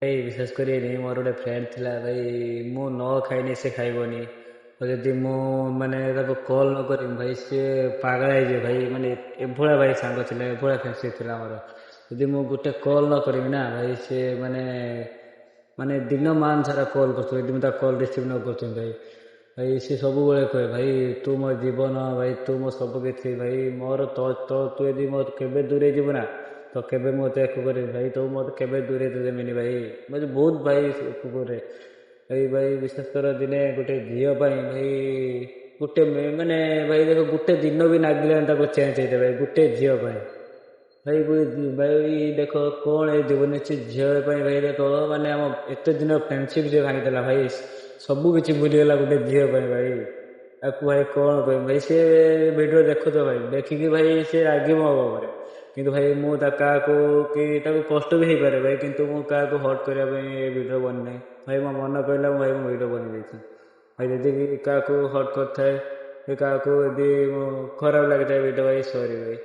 ଭାଇ ବିଶ୍ୱାସ କରିବେନି ମୋର ଗୋଟେ ଫ୍ରେଣ୍ଡ ଥିଲା ଭାଇ। ମୁଁ ନ ଖାଇନି ସେ ଖାଇବନି। ଆଉ ଯଦି ମୁଁ ମାନେ ତାକୁ କଲ୍ ନ କରିବି ଭାଇ ସିଏ ପାଗଳ ହେଇଯିବ ଭାଇ। ମାନେ ଏଭଳିଆ ଭାଇ ସାଙ୍ଗ ଥିଲା, ଏଭଳିଆ ଫ୍ରେଣ୍ଡସିପ୍ ଥିଲା ଆମର। ଯଦି ମୁଁ ଗୋଟେ କଲ୍ ନ କରିବି ନା ଭାଇ ସିଏ ମାନେ ମାନେ ଦିନ ମାନ ସାରା କଲ୍ କରୁଥିବ, ଯଦି ମୁଁ ତା କଲ୍ ରିସିଭ୍ ନ କରୁଥିବି ଭାଇ। ଭାଇ ସିଏ ସବୁବେଳେ କହେ ଭାଇ ତୁ ମୋ ଜୀବନ, ଭାଇ ତୁ ମୋ ସବୁ କିଛି ଭାଇ। ମୋର ତୁ ଯଦି ମୋ କେବେ ଦୂରେଇ ଯିବୁ ନା ତ କେବେ ମୁଁ ତତେ କରିବି ଭାଇ, ତୁ ମୋତେ କେବେ ଦୂରେଇ ତ ଦେମିନି ଭାଇ। ମୋତେ ବହୁତ ଭାଇ କରେ ଭାଇ ବିଶ୍ୱାସ କର ଦିନେ ଗୋଟେ ଝିଅ ପାଇଁ ଭାଇ ଗୋଟେ ମାନେ ଭାଇ ଦେଖ ଗୋଟେ ଦିନ ବି ନାଗିଲାନି ତାକୁ ଚେଞ୍ଜ ହେଇଥାଏ ଭାଇ ଗୋଟେ ଝିଅ ପାଇଁ। ଭାଇ ଦେଖ କଣ ଏଇ ଜୀବନ ଅଛି ଝିଅ ପାଇଁ ଭାଇ। ଦେଖ ମାନେ ଆମ ଏତେ ଦିନ ଫ୍ରେଣ୍ଡସିପ୍ ଯେ ଭାଙ୍ଗିଦେଲା ଭାଇ। ସବୁ କିଛି ଭୁଲିଗଲା ଗୋଟେ ଝିଅ ପାଇଁ ଭାଇ। ତାକୁ ଭାଇ କଣ କହିବି ଭାଇ। ସେ ଭିଡ଼ିଓ ଦେଖୁଛ ଭାଇ, ଦେଖିକି ଭାଇ ସେ ରାଗିବ ମୋ ଉପରେ। କିନ୍ତୁ ଭାଇ ମୁଁ କାହାକୁ କି ତାକୁ କଷ୍ଟ ବି ହେଇପାରେ ଭାଇ, କିନ୍ତୁ ମୁଁ କାହାକୁ ହର୍ଟ କରିବା ପାଇଁ ଏ ଭିଡ଼ିଓ ବନିନାହିଁ ଭାଇ। ମୋ ମନ କହିଲା ମୁଁ ଭାଇ ମୁଁ ଭିଡ଼ିଓ ବନେଇ ଦେଇଛି ଭାଇ। ଯଦି ବି କାହାକୁ ହର୍ଟ କରିଥାଏ କି କାହାକୁ ଯଦି ଖରାପ ଲାଗିଥାଏ ଭିଡ଼ିଓ ଭାଇ, ସରି ଭାଇ।